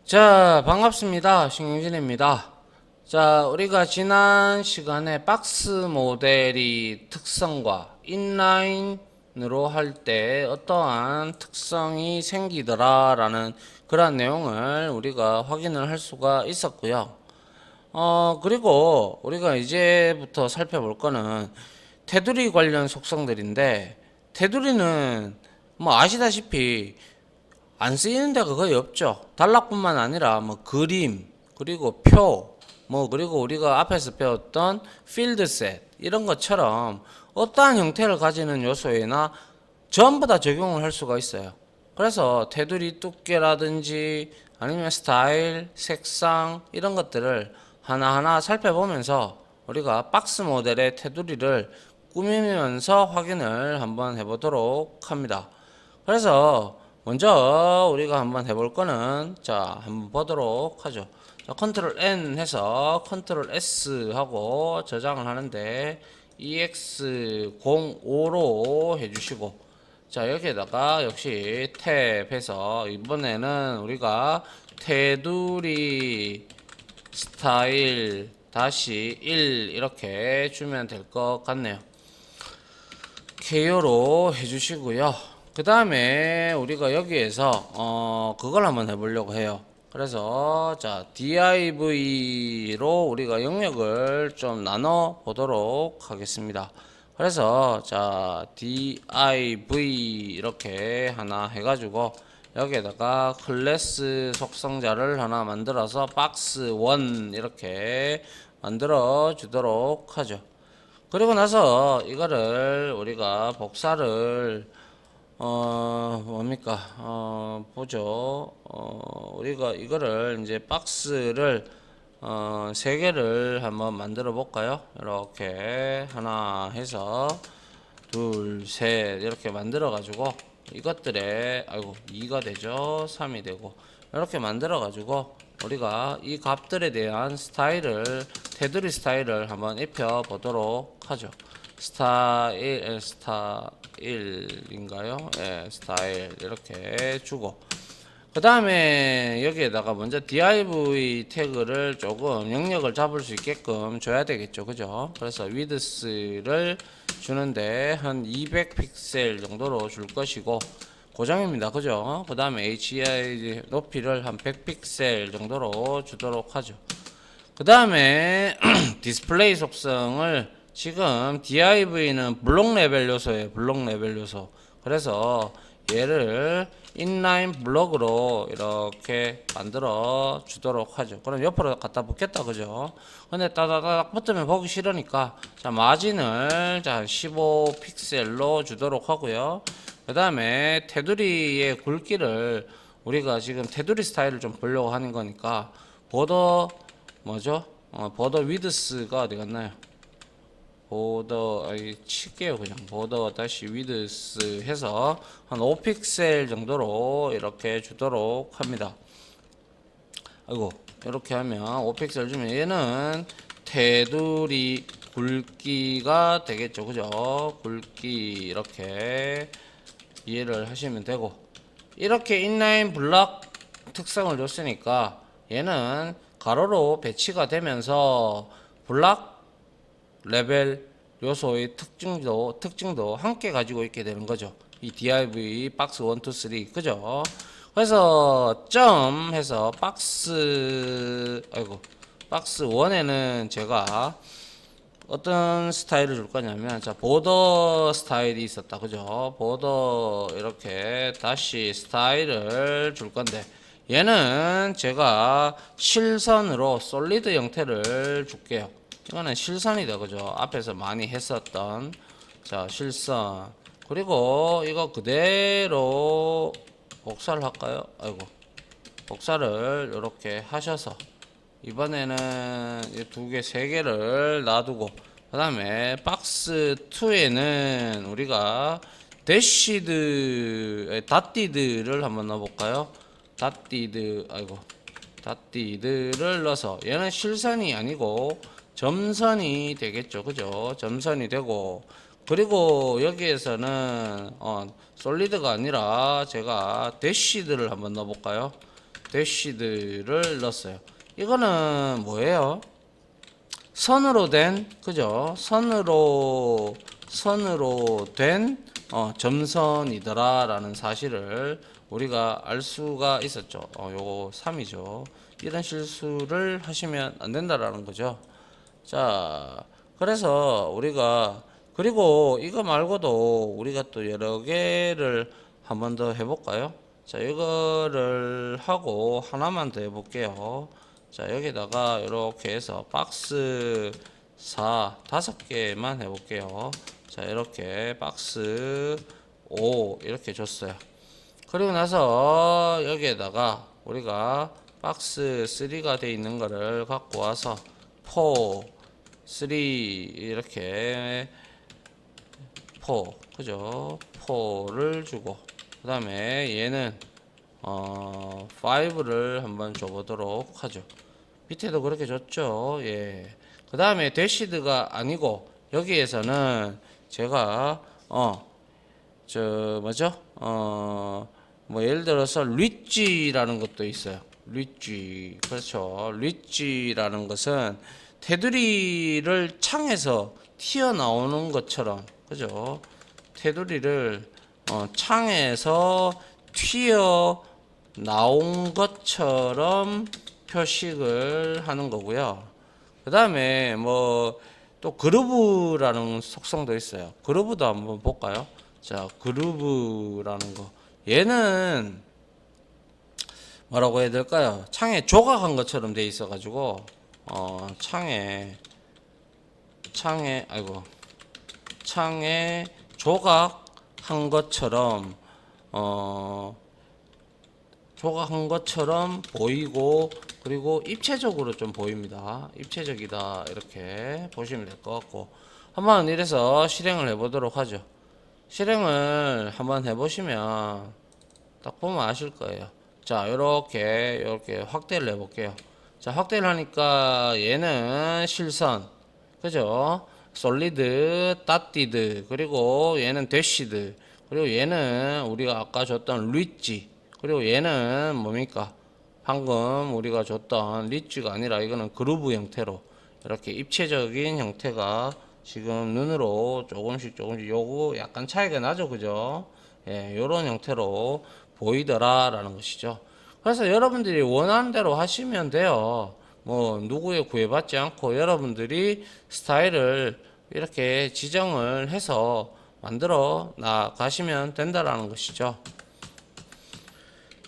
자, 반갑습니다. 신경진입니다. 자, 우리가 지난 시간에 박스 모델이 특성과 인라인으로 할 때 어떠한 특성이 생기더라 라는 그런 내용을 우리가 확인을 할 수가 있었고요. 그리고 우리가 이제부터 살펴볼 거는 테두리 관련 속성들인데, 테두리는 뭐 아시다시피 안 쓰이는 데가 거의 없죠. 단락뿐만 아니라 뭐 그림, 그리고 표, 뭐 그리고 우리가 앞에서 배웠던 필드셋 이런 것처럼 어떠한 형태를 가지는 요소에나 전부 다 적용을 할 수가 있어요. 그래서 테두리 두께라든지 아니면 스타일, 색상 이런 것들을 하나하나 살펴보면서 우리가 박스 모델의 테두리를 꾸미면서 확인을 한번 해보도록 합니다. 그래서 먼저 우리가 한번 해볼 거는 자 한번 보도록 하죠. 자, 컨트롤 N 해서 컨트롤 S 하고 저장을 하는데 EX05로 해주시고, 자 여기에다가 역시 탭 해서 이번에는 우리가 테두리 스타일 다시 1 이렇게 주면 될 것 같네요. KO로 해주시고요. 그 다음에 우리가 여기에서 그걸 한번 해보려고 해요. 그래서 자 div로 우리가 영역을 좀 나눠 보도록 하겠습니다. 그래서 자 div 이렇게 하나 해가지고 여기에다가 클래스 속성자를 하나 만들어서 box1 이렇게 만들어 주도록 하죠. 그리고 나서 이거를 우리가 복사를 뭡니까 보죠. 우리가 이거를 이제 박스를 세 개를 한번 만들어 볼까요? 이렇게 하나 해서 둘, 셋 이렇게 만들어 가지고 이것들에 아이고 2가 되죠. 3이 되고 이렇게 만들어 가지고 우리가 이 값들에 대한 스타일을 테두리 스타일을 한번 입혀 보도록 하죠. 스타일인가요? 예, 스타일 이렇게 주고, 그 다음에 여기에다가 먼저 div 태그를 조금 영역을 잡을 수 있게끔 줘야 되겠죠. 그죠? 그래서 width를 주는데 한 200 픽셀 정도로 줄 것이고 고정입니다. 그죠? 그 다음에 HI 높이를 한 100 픽셀 정도로 주도록 하죠. 그 다음에 디스플레이 속성을 지금 div는 블록 레벨 요소예요. 블록 레벨 요소. 그래서 얘를 인라인 블록으로 이렇게 만들어 주도록 하죠. 그럼 옆으로 갖다 붙겠다. 그죠? 근데 따다닥 붙으면 보기 싫으니까 자 마진을 자 15 픽셀로 주도록 하고요. 그 다음에 테두리의 굵기를 우리가 지금 테두리 스타일을 좀 보려고 하는 거니까 보더 뭐죠? 보더 위드스가 어디 갔나요? 보더 칠게요. 그냥 보더 다시 위드스 해서 한 5픽셀 정도로 이렇게 주도록 합니다. 아이고 이렇게 하면 5픽셀 주면 얘는 테두리 굵기가 되겠죠. 그죠? 굵기 이렇게 이해를 하시면 되고, 이렇게 인라인 블록 특성을 줬으니까 얘는 가로로 배치가 되면서 블록 레벨 요소의 특징도 함께 가지고 있게 되는 거죠. 이 div 박스 1, 2, 3 그죠? 그래서 점 해서 박스 1에는 제가 어떤 스타일을 줄 거냐면 자 보더 스타일이 있었다. 그죠? 보더 이렇게 다시 스타일을 줄 건데 얘는 제가 실선으로 솔리드 형태를 줄게요. 이거는 실선이다. 그죠? 앞에서 많이 했었던 자 실선. 그리고 이거 그대로 복사를 할까요? 아이고 복사를 이렇게 하셔서 이번에는 두 개, 세 개를 놔두고, 그 다음에 박스 2에는 우리가 닷디드를 한번 넣어볼까요? 닷디드를 넣어서 얘는 실선이 아니고 점선이 되겠죠. 그죠? 점선이 되고, 그리고 여기에서는 솔리드가 아니라 제가 대시드를 한번 넣어볼까요? 대시드를 넣었어요. 이거는 뭐예요? 선으로 된, 그죠? 선으로 된 점선이더라 라는 사실을 우리가 알 수가 있었죠. 요거 3이죠. 이런 실수를 하시면 안 된다라는 거죠. 자, 그래서 우리가, 그리고 이거 말고도 우리가 또 여러 개를 한 번 더 해볼까요? 자, 이거를 하고 하나만 더 해볼게요. 자, 여기다가 이렇게 해서 박스 4 5개만 해볼게요. 자, 이렇게 박스 5 이렇게 줬어요. 그리고 나서 여기에다가 우리가 박스 3가 돼 있는 거를 갖고 와서 4 3 이렇게 4 그죠? 4를 주고 그 다음에 얘는 5를 한번 줘보도록 하죠. 밑에도 그렇게 줬죠. 예. 그 다음에 대시드가 아니고 여기에서는 제가 뭐죠? 뭐 예를 들어서 리지라는 것도 있어요. 리지. 그렇죠. 리지라는 것은 테두리를 창에서 튀어나오는 것처럼, 그죠? 테두리를 창에서 튀어나온 것처럼 표식을 하는 거고요. 그 다음에 뭐 또 그루브라는 속성도 있어요. 그루브도 한번 볼까요? 자, 그루브라는 거. 얘는 뭐라고 해야 될까요? 창에 조각한 것처럼 돼 있어 가지고 창에 조각한 것처럼 조각한 것처럼 보이고, 그리고 입체적으로 좀 보입니다. 입체적이다 이렇게 보시면 될 것 같고, 한번 이래서 실행을 해보도록 하죠. 실행을 한번 해보시면 딱 보면 아실 거예요. 자, 이렇게 확대를 해볼게요. 자, 확대를 하니까 얘는 실선, 그죠? 솔리드, 따띠드, 그리고 얘는 대시드, 그리고 얘는 우리가 아까 줬던 리지, 그리고 얘는 뭡니까? 방금 우리가 줬던 리지가 아니라 이거는 그루브 형태로 이렇게 입체적인 형태가 지금 눈으로 조금씩 요거 약간 차이가 나죠, 그죠? 예, 요런 형태로 보이더라 라는 것이죠. 그래서 여러분들이 원하는 대로 하시면 돼요. 뭐 누구의 구애받지 않고 여러분들이 스타일을 이렇게 지정을 해서 만들어 나가시면 된다라는 것이죠.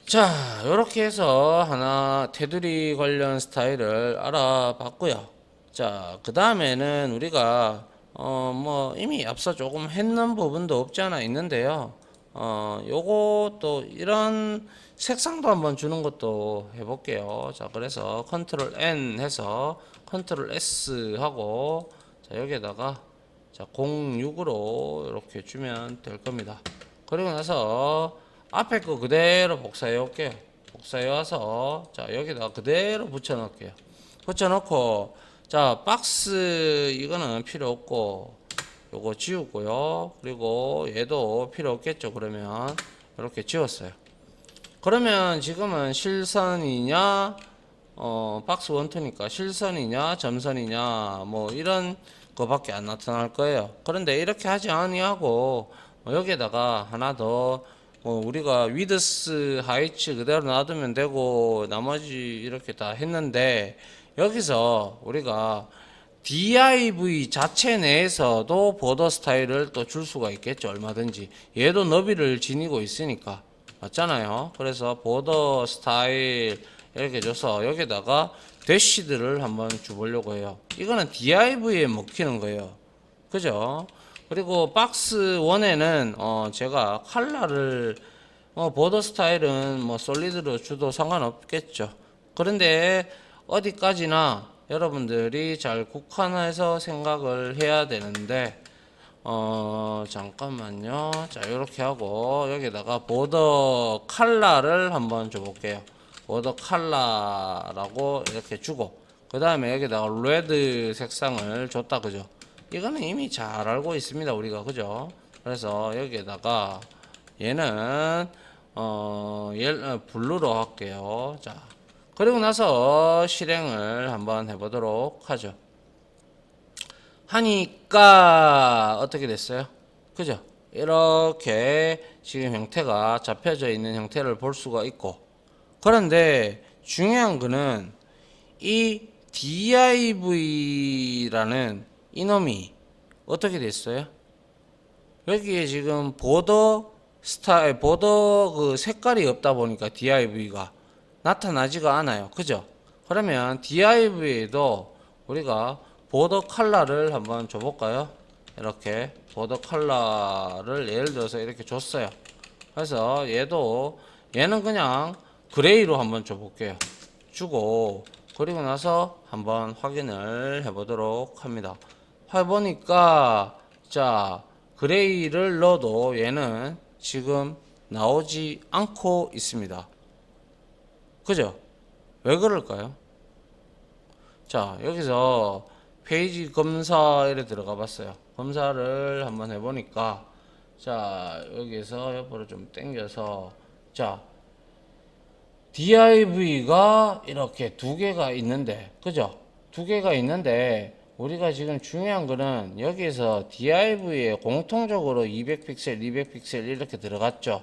자, 이렇게 해서 하나 테두리 관련 스타일을 알아봤고요. 자, 그 다음에는 우리가 뭐 이미 앞서 조금 했는 부분도 없지 않아 있는데요. 요것도 이런 색상도 한번 주는 것도 해볼게요. 자, 그래서 컨트롤 N 해서 컨트롤 S 하고, 자, 여기에다가 자, 06으로 이렇게 주면 될 겁니다. 그리고 나서 앞에 거 그대로 복사해 올게요. 복사해 와서 자, 여기다가 그대로 붙여 넣을게요. 붙여 넣고, 자, 박스 이거는 필요 없고 요거 지우고요. 그리고 얘도 필요 없겠죠. 그러면 이렇게 지웠어요. 그러면 지금은 실선이냐 박스 원투니까 실선이냐 점선이냐 뭐 이런 거밖에 안 나타날 거예요. 그런데 이렇게 하지 아니하고 여기에다가 하나 더 우리가 위드스 하이츠 그대로 놔두면 되고 나머지 이렇게 다 했는데, 여기서 우리가 div 자체 내에서도 보더 스타일을 또 줄 수가 있겠죠. 얼마든지. 얘도 너비를 지니고 있으니까. 맞잖아요. 그래서 보더 스타일 이렇게 줘서 여기다가 대시드를 한번 줘보려고 해요. 이거는 div에 먹히는 거예요. 그죠? 그리고 박스 1에는 제가 컬러를 보더 스타일은 뭐 솔리드로 줘도 상관없겠죠. 그런데 어디까지나 여러분들이 잘 국한해서 생각을 해야 되는데, 잠깐만요. 자, 이렇게 하고 여기다가 보더 컬러를 한번 줘볼게요. 보더 컬러라고 이렇게 주고, 그 다음에 여기다가 레드 색상을 줬다, 그죠? 이거는 이미 잘 알고 있습니다, 우리가. 그죠? 그래서 여기에다가 얘는 블루로 할게요. 자, 그리고 나서 실행을 한번 해보도록 하죠. 하니까 어떻게 됐어요? 그죠? 이렇게 지금 형태가 잡혀져 있는 형태를 볼 수가 있고, 그런데 중요한 거는 이 div라는 이놈이 어떻게 됐어요? 여기에 지금 보더 스타일, 보더 그 색깔이 없다 보니까 div가 나타나지가 않아요. 그죠? 그러면 div에도 우리가 보더 컬러를 한번 줘볼까요? 이렇게 보더 컬러를 예를 들어서 이렇게 줬어요. 그래서 얘는 그냥 그레이로 한번 줘볼게요. 주고 그리고 나서 한번 확인을 해보도록 합니다. 해보니까 자, 그레이를 넣어도 얘는 지금 나오지 않고 있습니다. 그죠? 왜 그럴까요? 자, 여기서 페이지 검사에 들어가 봤어요. 검사를 한번 해보니까 자, 여기서 옆으로 좀 당겨서 자, div가 이렇게 두 개가 있는데, 그죠? 두 개가 있는데 우리가 지금 중요한 거는 여기서 div에 공통적으로 200픽셀, 200픽셀 이렇게 들어갔죠.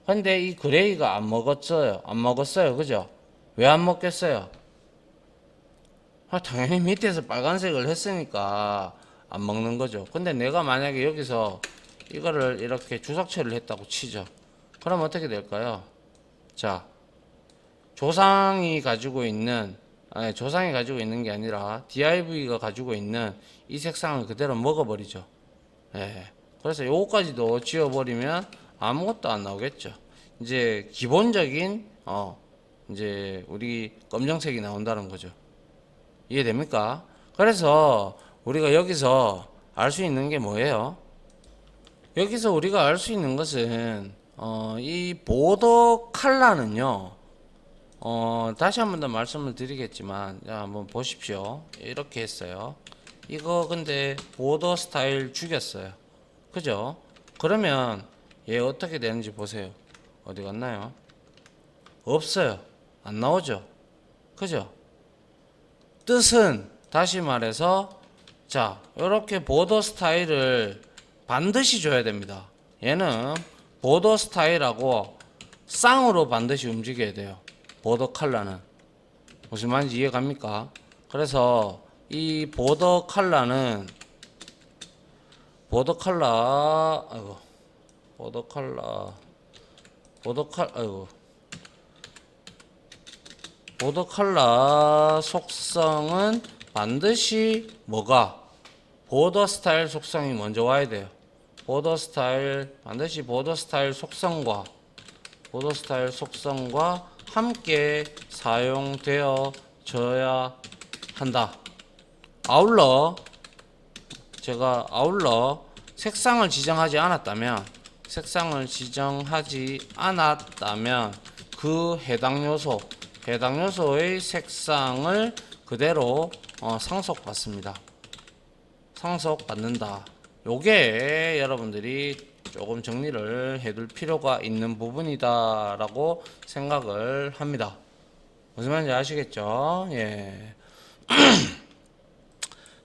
근데 이 그레이가 안 먹었어요. 그죠? 왜 안 먹겠어요? 당연히 밑에서 빨간색을 했으니까 안 먹는 거죠. 근데 내가 만약에 여기서 이거를 이렇게 주석 처리를 했다고 치죠. 그럼 어떻게 될까요? 자, 조상이 가지고 있는 게 아니라 div가 가지고 있는 이 색상을 그대로 먹어버리죠. 예. 그래서 요거까지도 지워버리면 아무것도 안 나오겠죠. 이제 기본적인 이제 우리 검정색이 나온다는 거죠. 이해됩니까? 그래서 우리가 여기서 알 수 있는 게 뭐예요? 여기서 우리가 알 수 있는 것은 이 보더 컬러는요. 다시 한 번 더 말씀을 드리겠지만, 자, 한번 보십시오. 이렇게 했어요. 이거 근데 보더 스타일 죽였어요. 그죠? 그러면 얘 어떻게 되는지 보세요. 어디 갔나요? 없어요. 안 나오죠? 그죠? 뜻은 다시 말해서 자, 이렇게 보더 스타일을 반드시 줘야 됩니다. 얘는 보더 스타일하고 쌍으로 반드시 움직여야 돼요. 보더 컬러는 무슨 말인지 이해 갑니까? 그래서 이 보더 컬러는 보더 컬러 속성은 반드시 뭐가? 보더 스타일 속성이 먼저 와야 돼요. 반드시 보더 스타일 속성과 함께 사용되어져야 한다. 아울러 색상을 지정하지 않았다면 그 해당 요소의 색상을 그대로 상속받는다. 요게 여러분들이 조금 정리를 해둘 필요가 있는 부분이다 라고 생각을 합니다. 무슨 말인지 아시겠죠? 예.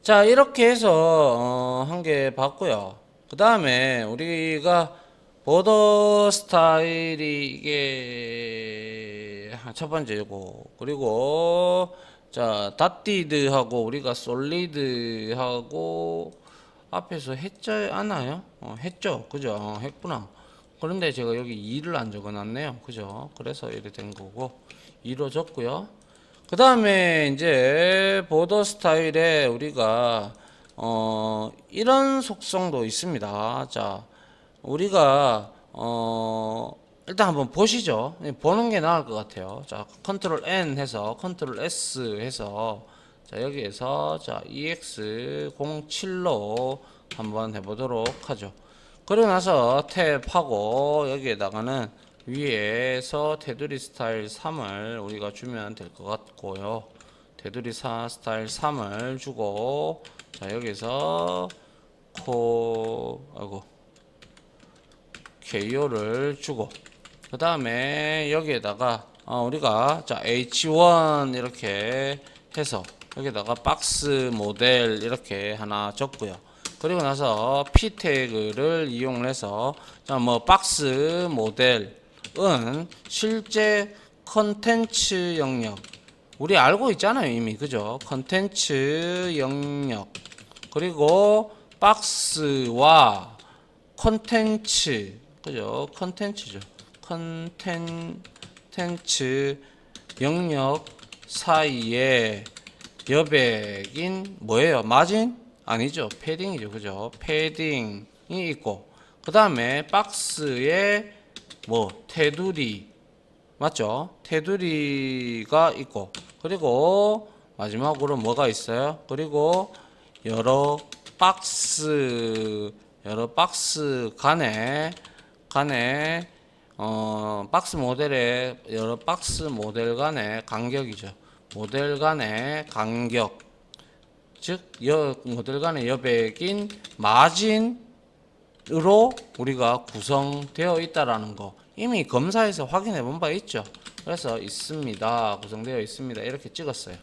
자, 이렇게 해서 한 개 봤고요. 그 다음에 우리가 보더 스타일이 이게 첫 번째고, 그리고 자, 닷디드하고 우리가 솔리드하고 앞에서 했지 않아요? 했죠. 그죠? 했구나. 그런데 제가 여기 2를 안 적어놨네요. 그죠? 그래서 이렇게 된 거고 2로 적고요. 그 다음에 이제 보더 스타일에 우리가 이런 속성도 있습니다. 자, 우리가 일단 한번 보시죠. 보는 게 나을 것 같아요. 자, 컨트롤 N 해서 컨트롤 S 해서 자, 여기에서 자, EX07로 한번 해보도록 하죠. 그리고 나서 탭하고 여기에다가는 위에서 테두리 스타일 3을 우리가 주면 될 것 같고요. 테두리 스타일 3을 주고 자, 여기서 KO를 주고 그 다음에 여기에다가 우리가 자 H1 이렇게 해서 여기다가 박스 모델 이렇게 하나 적고요. 그리고 나서 P 태그를 이용해서 자 뭐 박스 모델은 실제 컨텐츠 영역 우리 알고 있잖아요 이미 그죠? 컨텐츠 영역 그리고 박스와 컨텐츠 그죠? 컨텐츠죠. 컨텐츠 영역 사이에 여백인 뭐예요? 마진? 아니죠. 패딩이죠. 그죠? 패딩이 있고 그 다음에 박스에 뭐 테두리 맞죠? 테두리가 있고 그리고 마지막으로 뭐가 있어요? 그리고 여러 박스 간에 박스 모델의 여러 박스 모델 간의 간격이죠. 모델 간의 간격 즉 모델 간의 여백인 마진으로 우리가 구성되어 있다라는 거 이미 검사에서 확인해 본 바 있죠. 그래서 있습니다. 구성되어 있습니다. 이렇게 찍었어요.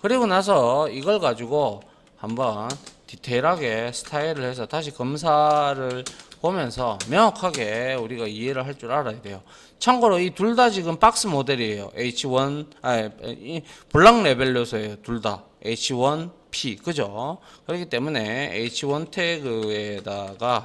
그리고 나서 이걸 가지고 한번 디테일하게 스타일을 해서 다시 검사를 보면서 명확하게 우리가 이해를 할 줄 알아야 돼요. 참고로 이 둘 다 지금 박스 모델이에요. H1 블락 레벨 요소예요. 둘 다 H1P 그죠? 그렇기 때문에 H1 태그에다가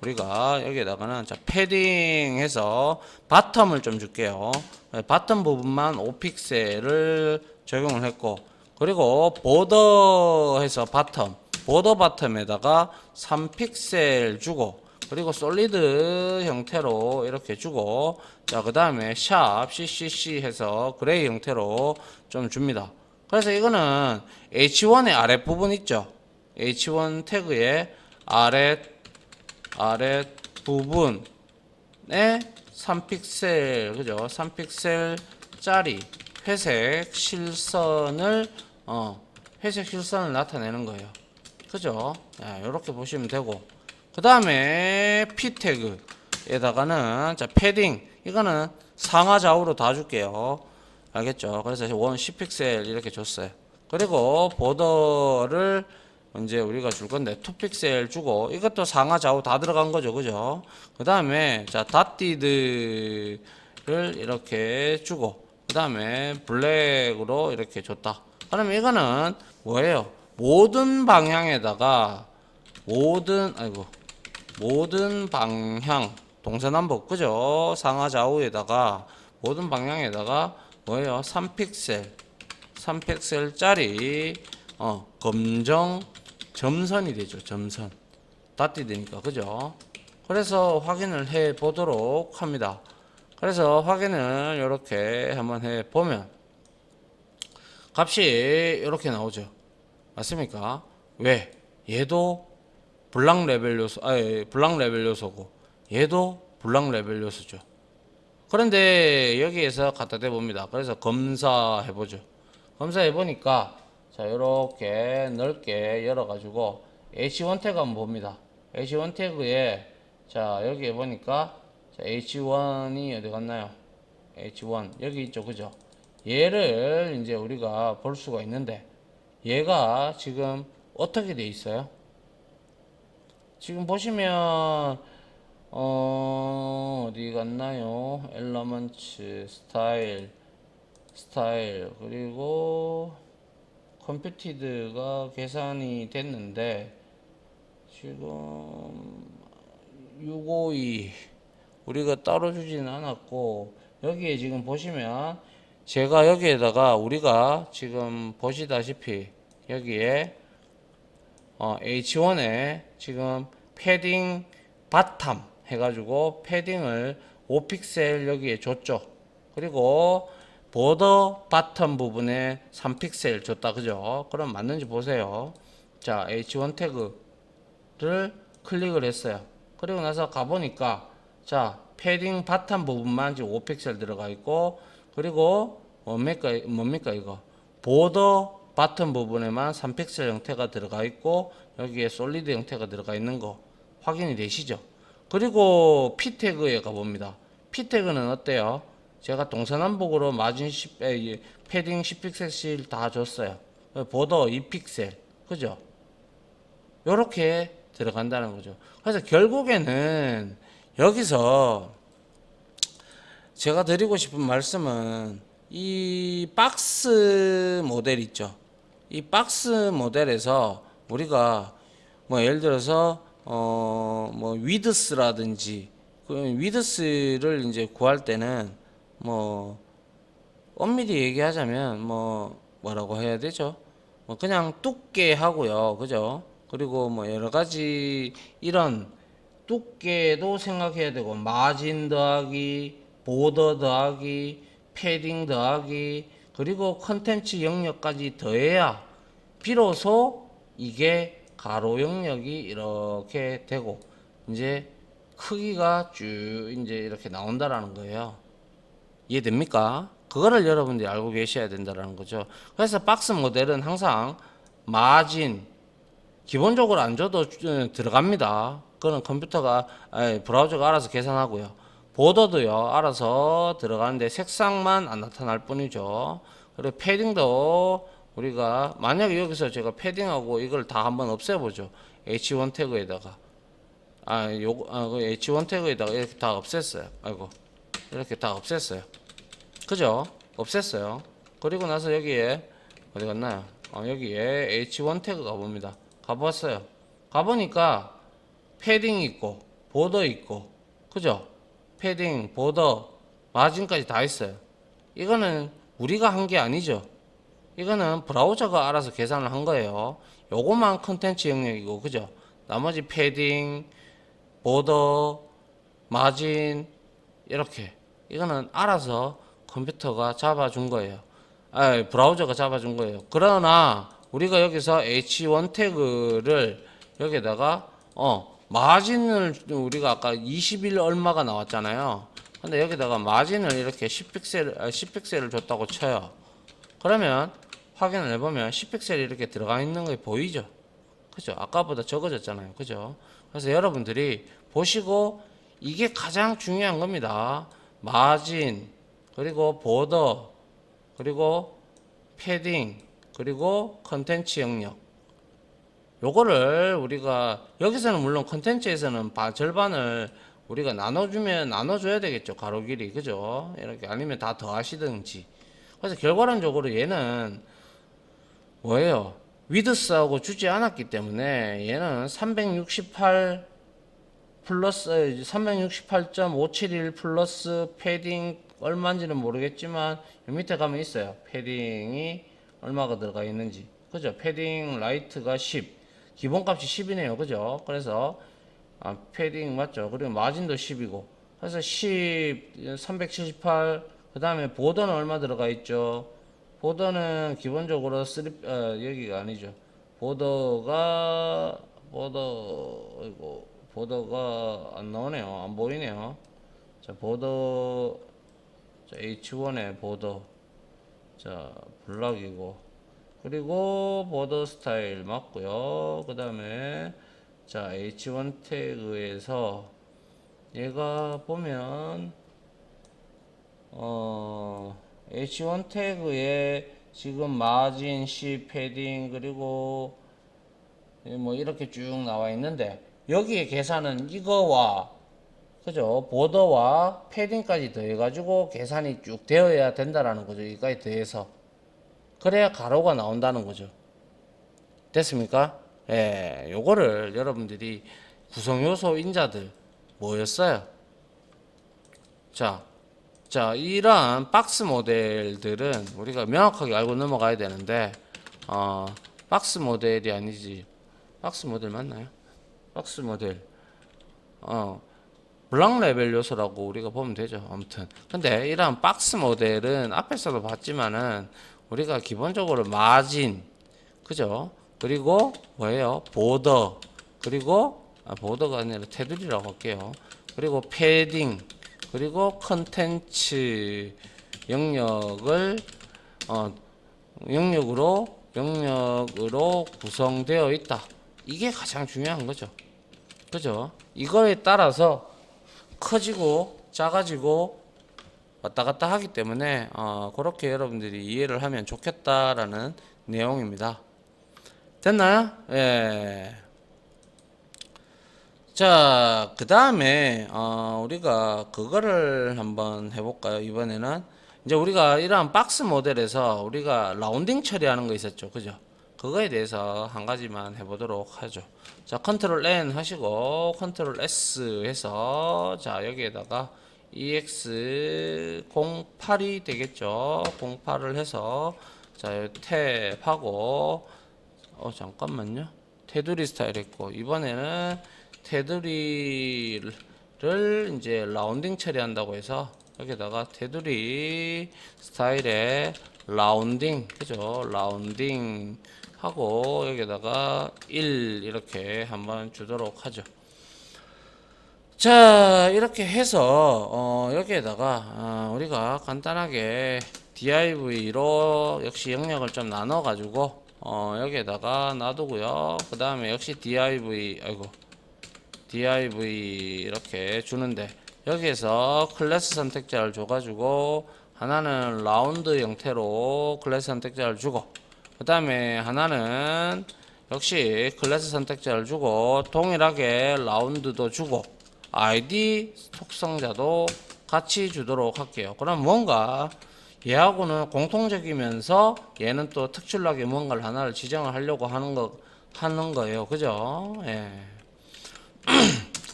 우리가 여기에다가는 자 패딩해서 바텀을 좀 줄게요. 바텀 부분만 5픽셀을 적용을 했고 그리고 보더해서 보더 바텀에다가 3픽셀 주고 그리고 솔리드 형태로 이렇게 주고 자 그 다음에 샵 CCC 해서 그레이 형태로 좀 줍니다. 그래서 이거는 H1의 아랫부분 있죠. H1 태그의 아랫부분에 3픽셀 그죠? 3픽셀 짜리 회색 실선을 나타내는 거예요. 그죠? 이렇게 보시면 되고 그 다음에 P 태그에다가는 자 패딩 이거는 상하 좌우로 다 줄게요. 알겠죠? 그래서 원 10픽셀 이렇게 줬어요. 그리고 보더를 이제 우리가 줄 건데 2픽셀 주고 이것도 상하 좌우 다 들어간 거죠. 그죠? 그 다음에 자 닷디드를 이렇게 주고 그 다음에 블랙으로 이렇게 줬다. 그러면 이거는 뭐예요? 모든 방향에다가 모든 방향 동서남북 그죠? 상하 좌우에다가 모든 방향에다가 뭐예요? 3픽셀 짜리 검정 점선이 되죠. 점선 닷디드니까 그죠? 그래서 확인을 해 보도록 합니다. 그래서 확인을 이렇게 한번 해 보면 값이 이렇게 나오죠. 맞습니까? 왜? 얘도 블락 레벨 요소고 얘도 블락 레벨 요소죠. 그런데 여기에서 갖다 대 봅니다. 그래서 검사해 보죠. 검사해 보니까 자 이렇게 넓게 열어 가지고 H1 태그 한번 봅니다. H1 태그에 자 여기에 보니까 자 H1이 어디 갔나요? H1 여기 있죠. 그죠? 얘를 이제 우리가 볼 수가 있는데 얘가 지금 어떻게 돼 있어요? 지금 보시면 어디 갔나요? 엘러먼트 스타일 그리고 컴퓨티드가 계산이 됐는데 지금 652 우리가 따로 주지는 않았고 여기에 지금 보시면 제가 여기에다가 우리가 지금 보시다시피 여기에 H1에 지금 패딩 바텀 해가지고 패딩을 5픽셀 여기에 줬죠. 그리고 보더 바텀 부분에 3픽셀 줬다. 그죠? 그럼 맞는지 보세요. 자, H1 태그를 클릭을 했어요. 그리고 나서 가보니까 자, 패딩 바텀 부분만 지금 5픽셀 들어가 있고 그리고 뭡니까 이거 보더 바텀 부분에만 3픽셀 형태가 들어가 있고 여기에 솔리드 형태가 들어가 있는 거 확인이 되시죠? 그리고 P 태그에 가봅니다. P 태그는 어때요? 제가 동서남북으로 마진 10, 패딩 10픽셀씩 다 줬어요. 보더 2픽셀. 그죠? 요렇게 들어간다는 거죠. 그래서 결국에는 여기서 제가 드리고 싶은 말씀은 이 박스 모델 있죠. 이 박스 모델에서 우리가 뭐 예를 들어서 뭐 위드스라든지 그 위드스를 이제 구할 때는 뭐 엄밀히 얘기하자면 뭐 뭐라고 해야 되죠? 뭐 그냥 두께 하고요. 그죠? 그리고 뭐 여러 가지 이런 두께도 생각해야 되고 마진 더하기 보더 더하기 패딩 더하기 그리고 컨텐츠 영역까지 더해야 비로소 이게 가로 영역이 이렇게 되고 이제 크기가 쭉 이제 이렇게 나온다라는 거예요. 이해됩니까? 그거를 여러분들이 알고 계셔야 된다라는 거죠. 그래서 박스 모델은 항상 마진 기본적으로 안 줘도 들어갑니다. 그거는 컴퓨터가 브라우저가 알아서 계산하고요. 보더도요 알아서 들어가는데 색상만 안 나타날 뿐이죠. 그리고 패딩도 우리가 만약에 여기서 제가 패딩하고 이걸 다 한번 없애보죠. H1 태그에다가 그 H1 태그에다가 이렇게 다 없앴어요. 아이고 이렇게 다 없앴어요. 그죠? 없앴어요. 그리고 나서 여기에 어디 갔나요? 여기에 H1 태그 가봅니다. 가봤어요. 가보니까 패딩 있고 보더 있고 그죠? 패딩, 보더, 마진까지 다 있어요. 이거는 우리가 한 게 아니죠. 이거는 브라우저가 알아서 계산을 한 거예요. 요것만 컨텐츠 영역이고 그죠? 나머지 패딩, 보더, 마진 이렇게 이거는 알아서 컴퓨터가 잡아준 거예요. 브라우저가 잡아준 거예요. 그러나 우리가 여기서 H1 태그를 여기다가 마진을 우리가 아까 21 얼마가 나왔잖아요. 근데 여기다가 마진을 이렇게 10픽셀을 줬다고 쳐요. 그러면 확인을 해보면 10픽셀이 이렇게 들어가 있는 게 보이죠? 그죠? 아까보다 적어졌잖아요. 그죠? 그래서 여러분들이 보시고 이게 가장 중요한 겁니다. 마진, 그리고 보더, 그리고 패딩, 그리고 컨텐츠 영역. 요거를 우리가 여기서는 물론 컨텐츠에서는 절반을 우리가 나눠줘야 되겠죠. 가로 길이. 그죠? 이렇게 아니면 다 더하시든지. 그래서 결과론적으로 얘는 뭐예요? 위드스하고 주지 않았기 때문에 얘는 368 플러스 368.571 플러스 패딩 얼마인지는 모르겠지만 밑에 가면 있어요. 패딩이 얼마가 들어가 있는지. 그죠? 패딩 라이트가 10. 기본값이 10이네요. 그죠? 그래서 패딩 맞죠? 그리고 마진도 10이고. 그래서 10 378. 그다음에 보더는 얼마 들어가 있죠? 보더는 기본적으로 여기가 아니죠. 보더가 안 나오네요. 안 보이네요. 자, 보더 H1의 보더 블락이고 그리고 보더 스타일 맞고요. 그 다음에 H1 태그에서 얘가 보면 H1 태그에 지금 마진, C, 패딩 그리고 뭐 이렇게 쭉 나와 있는데 여기에 계산은 이거와 그죠? 보더와 패딩까지 더해가지고 계산이 쭉 되어야 된다라는 거죠. 이거에 더해서. 그래야 가로가 나온다는 거죠. 됐습니까? 예, 요거를 여러분들이 구성요소 인자들 뭐였어요? 자, 이러한 박스 모델들은 우리가 명확하게 알고 넘어가야 되는데, 박스 모델이 아니지. 박스 모델 맞나요? 박스 모델. 블락 레벨 요소라고 우리가 보면 되죠. 아무튼 근데 이런 박스 모델은 앞에서도 봤지만은 우리가 기본적으로 마진 그죠? 그리고 뭐예요? 보더 그리고 보더가 아니라 테두리라고 할게요. 그리고 패딩 그리고 컨텐츠 영역을 영역으로 구성되어 있다. 이게 가장 중요한 거죠. 그죠? 이거에 따라서 커지고 작아지고 왔다 갔다 하기 때문에 그렇게 여러분들이 이해를 하면 좋겠다라는 내용입니다. 됐나요? 예. 자, 그 다음에 우리가 그거를 한번 해볼까요? 이번에는 이제 우리가 이러한 박스 모델에서 우리가 라운딩 처리하는 거 있었죠, 그죠? 그거에 대해서 한 가지만 해보도록 하죠. 자, 컨트롤 N 하시고 컨트롤 S 해서 자 여기에다가 EX08이 되겠죠. 08을 해서 자 탭하고 잠깐만요. 테두리 스타일 했고 이번에는 테두리를 이제 라운딩 처리한다고 해서 여기다가 테두리 스타일에 라운딩 그죠? 라운딩 하고 여기다가 1 이렇게 한번 주도록 하죠. 자 이렇게 해서 여기에다가 우리가 간단하게 div로 역시 영역을 좀 나눠 가지고 여기에다가 놔두고요. 그 다음에 역시 div 이렇게 주는데 여기에서 클래스 선택자를 줘가지고 하나는 라운드 형태로 클래스 선택자를 주고 그 다음에 하나는 역시 클래스 선택자를 주고 동일하게 라운드도 주고 id 속성자도 같이 주도록 할게요. 그럼 뭔가 얘하고는 공통적이면서 얘는 또 특출나게 뭔가를 하나를 지정을 하려고 하는 거예요. 그죠? 예.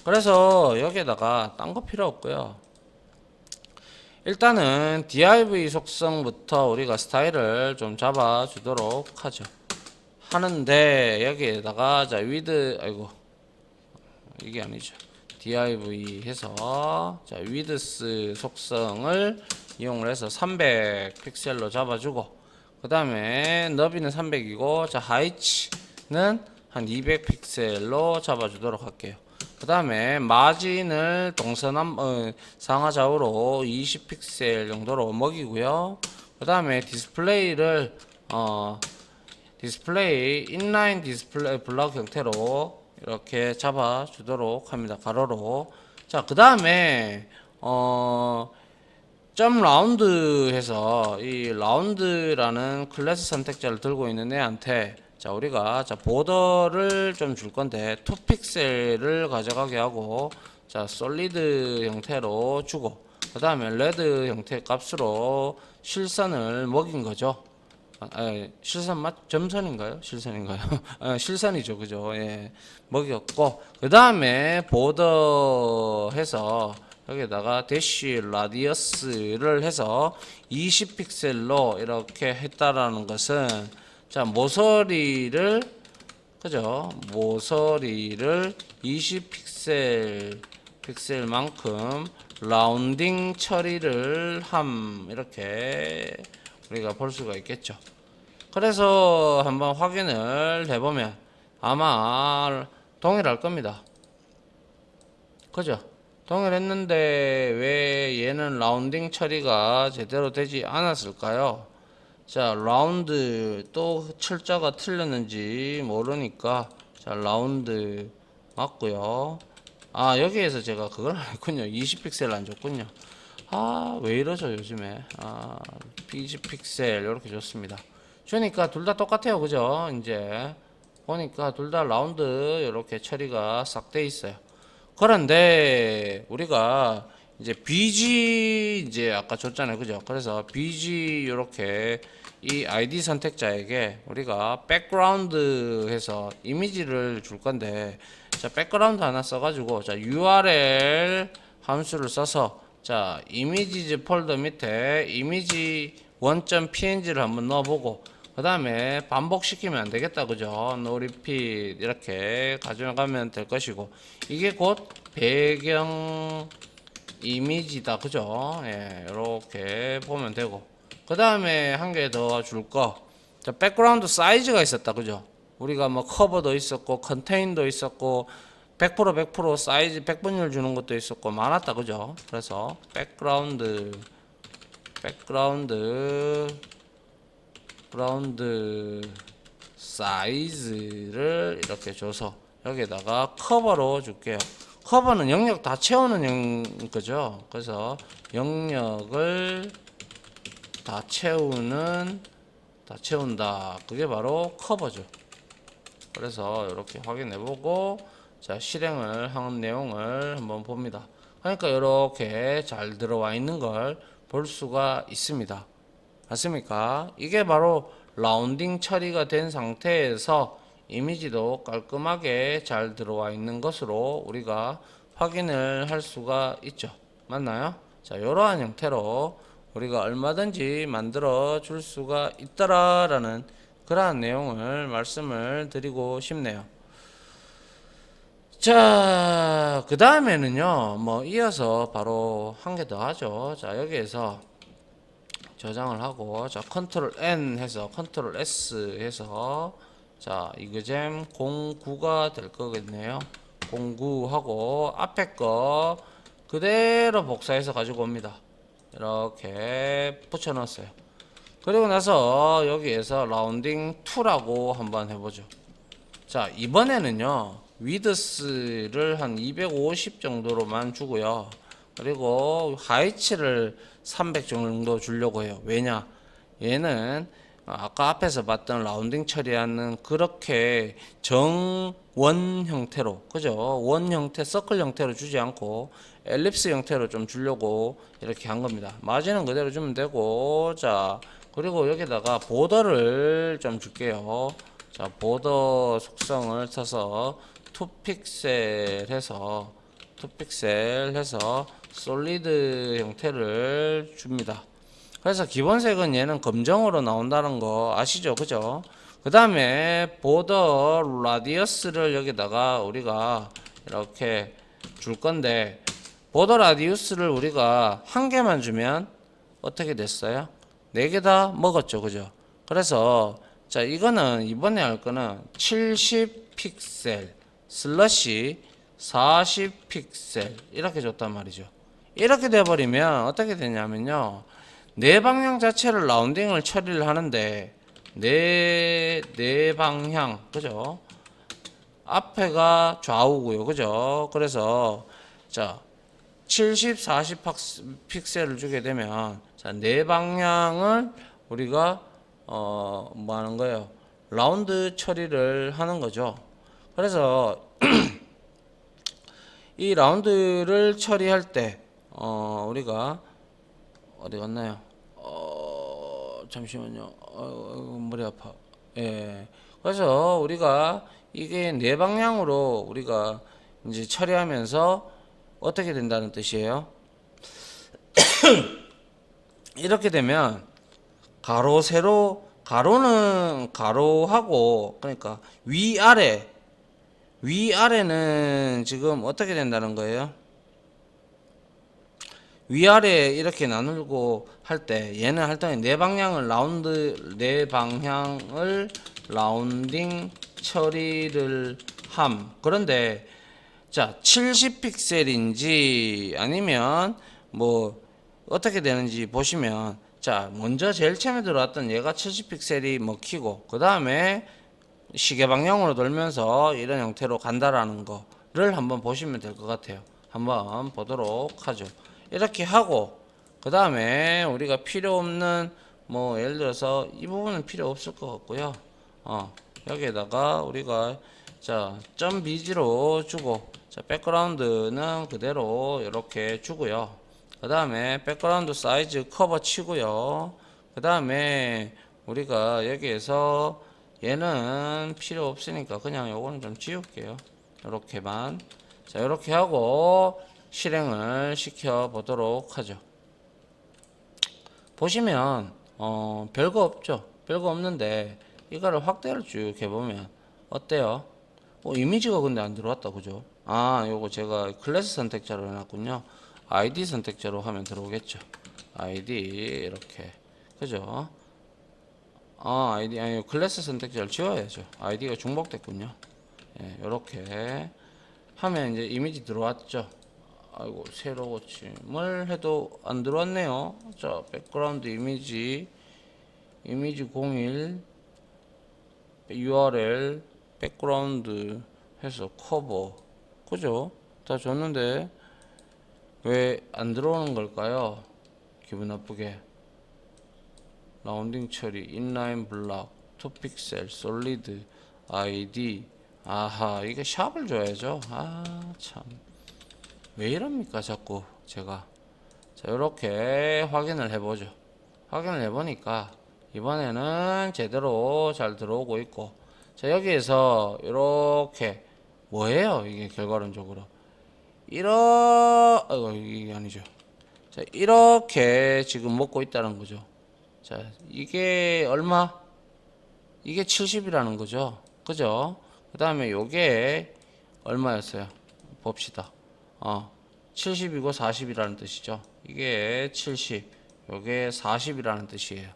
그래서 여기에다가 딴 거 필요 없고요. 일단은 div 속성부터 우리가 스타일을 좀 잡아 주도록 하죠. 하는데 여기에다가 자 width 이게 아니죠. div 해서 자 width 속성을 이용을 해서 300 픽셀로 잡아주고 그 다음에 너비는 300이고 자 하이츠는 한 200 픽셀로 잡아주도록 할게요. 그 다음에 마진을 상하 좌우로 20 픽셀 정도로 먹이고요. 그 다음에 디스플레이를 디스플레이 인라인 디스플레이 블럭 형태로 이렇게 잡아 주도록 합니다. 가로로. 자, 그 다음에 점 라운드 해서 이 라운드라는 클래스 선택자를 들고 있는 애한테 자 우리가 자 보더를 좀 줄 건데 2픽셀을 가져가게 하고 자 솔리드 형태로 주고 그 다음에 레드 형태 값으로 실선을 먹인 거죠. 실선 점선인가요? 실선인가요? 실선이죠, 그죠? 예, 먹였고 그 다음에 보더 해서 여기다가 대쉬 라디어스를 해서 20 픽셀로 이렇게 했다라는 것은 자 모서리를 그죠? 모서리를 20 픽셀만큼 라운딩 처리를 이렇게 우리가 볼 수가 있겠죠. 그래서 한번 확인을 해보면 아마 동일할 겁니다. 그죠? 동일했는데 왜 얘는 라운딩 처리가 제대로 되지 않았을까요? 자 라운드 또 철자가 틀렸는지 모르니까 자 라운드 맞고요. 여기에서 제가 그걸 안 했군요. 20픽셀 안 줬군요. 왜 이러죠 요즘에. 20픽셀 이렇게 줬습니다. 주니까 둘 다 똑같아요. 그죠? 이제 보니까 둘 다 라운드 이렇게 처리가 싹 돼 있어요. 그런데 우리가 이제 BG 이제 아까 줬잖아요. 그죠? 그래서 BG 이렇게 이 ID 선택자에게 우리가 백그라운드 해서 이미지를 줄 건데 자 백그라운드 하나 써가지고 자 URL 함수를 써서 자 이미지즈 폴더 밑에 이미지 1.png를 한번 넣어보고 그 다음에 반복시키면 안 되겠다. 그죠? no repeat 이렇게 가져가면 될 것이고 이게 곧 배경 이미지다. 그죠? 예, 이렇게 보면 되고 그 다음에 한 개 더 줄 거 자 백그라운드 사이즈가 있었다. 그죠? 우리가 뭐 커버도 있었고 컨테인도 있었고 100% 사이즈 100분율 주는 것도 있었고 많았다. 그죠? 그래서 백그라운드 사이즈를 이렇게 줘서 여기에다가 커버로 줄게요. 커버는 영역 다 채우는 거죠. 그래서 영역을 다 채운다. 그게 바로 커버죠. 그래서 이렇게 확인해보고 자 실행을 한 내용을 한번 봅니다. 그러니까 이렇게 잘 들어와 있는 걸 볼 수가 있습니다. 맞습니까? 이게 바로 라운딩 처리가 된 상태에서 이미지도 깔끔하게 잘 들어와 있는 것으로 우리가 확인을 할 수가 있죠. 맞나요? 자, 이러한 형태로 우리가 얼마든지 만들어 줄 수가 있다라는 그러한 내용을 말씀을 드리고 싶네요. 자, 그 다음에는요, 뭐 이어서 바로 한 개 더 하죠. 자, 여기에서 저장을 하고, 자, 컨트롤 N 해서, 컨트롤 S 해서, 자, 이거잼 09가 될 거겠네요. 09 하고, 앞에 거 그대로 복사해서 가지고 옵니다. 이렇게 붙여 넣었어요. 그리고 나서 여기에서 라운딩 2라고 한번 해보죠. 자, 이번에는요, 위드스를 한 250 정도로만 주고요. 그리고 하이츠를 300 정도 주려고 해요. 왜냐? 얘는 아까 앞에서 봤던 라운딩 처리하는 그렇게 정원 형태로, 그죠? 원 형태, 서클 형태로 주지 않고 엘립스 형태로 좀 주려고 이렇게 한 겁니다. 마진은 그대로 주면 되고, 자, 그리고 여기다가 보더를 좀 줄게요. 자, 보더 속성을 써서 2픽셀 해서 솔리드 형태를 줍니다. 그래서 기본색은 얘는 검정으로 나온다는 거 아시죠? 그죠? 그 다음에 보더 라디어스를 여기다가 우리가 이렇게 줄 건데, 보더 라디우스를 우리가 한 개만 주면 어떻게 됐어요? 4개 다 먹었죠. 그죠? 그래서 자, 이거는 이번에 할 거는 70 픽셀 슬러시 40 픽셀 이렇게 줬단 말이죠. 이렇게 돼버리면 어떻게 되냐면요, 네 방향 자체를 라운딩을 처리를 하는데 네 방향, 그죠? 앞에가 좌우고요. 그죠? 그래서 자 70, 40 픽셀을 주게 되면 자, 네 방향을 우리가 뭐 하는 거예요? 라운드 처리를 하는 거죠. 그래서 이 라운드를 처리할 때 우리가 어디 갔나요? 잠시만요. 머리 아파. 예. 그래서 우리가 이게 네 방향으로 우리가 이제 처리하면서 어떻게 된다는 뜻이에요? 이렇게 되면 가로 세로, 가로는 가로하고, 그러니까 위아래는 지금 어떻게 된다는 거예요? 위아래 이렇게 나누고 할 때 얘는 할 때 네 방향을 라운딩 처리를 함. 그런데 자 70 픽셀인지 아니면 뭐 어떻게 되는지 보시면, 자 먼저 제일 처음에 들어왔던 얘가 70 픽셀이 먹히고 그 다음에 시계 방향으로 돌면서 이런 형태로 간다라는 거를 한번 보시면 될 것 같아요. 한번 보도록 하죠. 이렇게 하고 그 다음에 우리가 필요 없는 뭐 예를 들어서 이 부분은 필요 없을 것 같고요. 여기에다가 우리가 자 .bg로 주고, 자 백그라운드는 그대로 이렇게 주고요. 그 다음에 백그라운드 사이즈 커버 치고요. 그 다음에 우리가 여기에서 얘는 필요 없으니까 그냥 요거는 좀 지울게요. 이렇게만. 자 이렇게 하고 실행을 시켜 보도록 하죠. 보시면 별거 없죠. 별거 없는데 이거를 확대를 쭉 해보면 어때요? 이미지가 근데 안 들어왔다. 그죠? 요거 제가 클래스 선택자로 해놨군요. ID 선택자로 하면 들어오겠죠. ID 이렇게, 그죠? ID 아니 클래스 선택자를 지워야죠. ID가 중복됐군요. 예, 이렇게 하면 이제 이미지 들어왔죠. 아이고 새로 고침을 해도 안 들어왔네요. 자 백그라운드 이미지 01 URL 백그라운드 해서 커버, 그죠? 다 줬는데 왜 안 들어오는 걸까요? 기분 나쁘게. 라운딩 처리, 인라인 블락, 투 픽셀, 솔리드, 아이디. 아하, 이게 샵을 줘야죠. 아, 참. 왜 이럽니까, 자꾸 제가. 자, 이렇게 확인을 해보죠. 확인을 해보니까 이번에는 제대로 잘 들어오고 있고, 자, 여기에서 이렇게 뭐예요? 이게 결과론적으로 이게 아니죠. 자, 이렇게 지금 먹고 있다는 거죠. 자, 이게 얼마? 이게 70이라는 거죠. 그죠? 그 다음에 요게 얼마였어요? 봅시다. 70이고 40이라는 뜻이죠. 이게 70, 요게 40이라는 뜻이에요.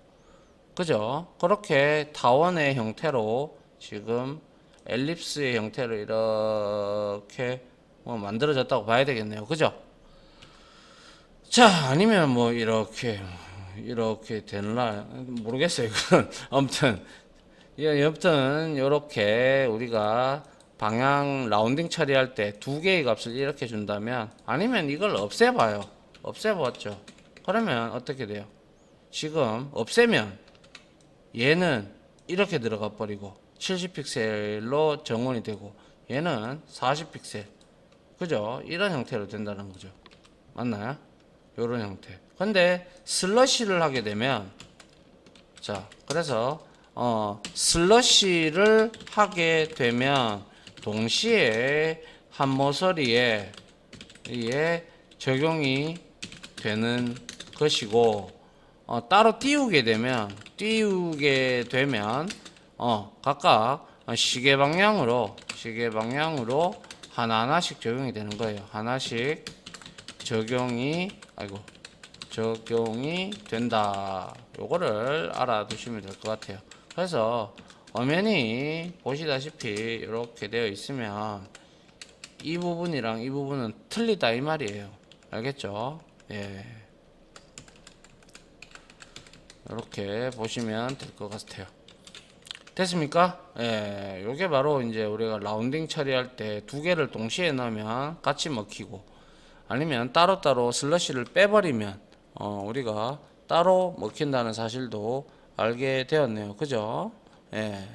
그죠? 그렇게 타원의 형태로 지금 엘립스의 형태로 이렇게 만들어졌다고 봐야 되겠네요. 그죠? 자, 아니면 뭐 이렇게 되나 모르겠어요. 그건 아무튼 이렇게 우리가 방향 라운딩 처리할 때 두 개의 값을 이렇게 준다면, 아니면 이걸 없애봐요. 없애봤죠. 그러면 어떻게 돼요? 지금 없애면 얘는 이렇게 들어가 버리고 70픽셀로 정원이 되고, 얘는 40픽셀. 그죠? 이런 형태로 된다는 거죠. 맞나요? 요런 형태. 근데 슬러시를 하게 되면, 자, 그래서 슬러시를 하게 되면 동시에 한 모서리에 적용이 되는 것이고, 따로 띄우게 되면 각각 시계 방향으로 하나하나씩 적용이 되는 거예요. 하나씩 적용이 된다. 요거를 알아두시면 될 것 같아요. 그래서 엄연히 보시다시피 이렇게 되어 있으면 이 부분이랑 이 부분은 틀리다 이 말이에요. 알겠죠? 예. 이렇게 보시면 될 것 같아요. 됐습니까? 예. 요게 바로 이제 우리가 라운딩 처리할 때 두 개를 동시에 넣으면 같이 먹히고, 아니면 따로따로 슬러시를 빼버리면 우리가 따로 먹힌다는 사실도 알게 되었네요. 그죠? 예.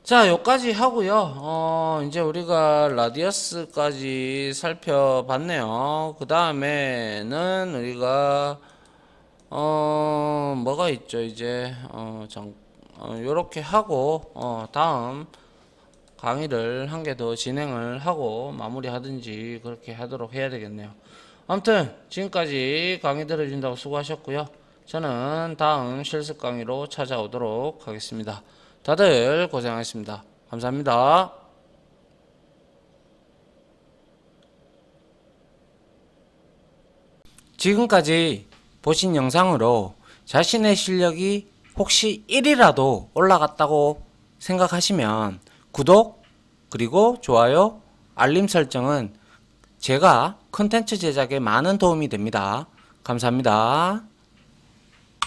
자, 요까지 하고요. 이제 우리가 라디어스까지 살펴봤네요. 그 다음에는 우리가 뭐가 있죠? 이제 요렇게 하고 다음 강의를 한 개 더 진행을 하고 마무리 하든지 그렇게 하도록 해야 되겠네요. 아무튼 지금까지 강의 들어준다고 수고하셨고요. 저는 다음 실습 강의로 찾아오도록 하겠습니다. 다들 고생하셨습니다. 감사합니다. 지금까지 보신 영상으로 자신의 실력이 혹시 1이라도 올라갔다고 생각하시면 구독, 그리고 좋아요, 알림 설정은 제가 콘텐츠 제작에 많은 도움이 됩니다. 감사합니다.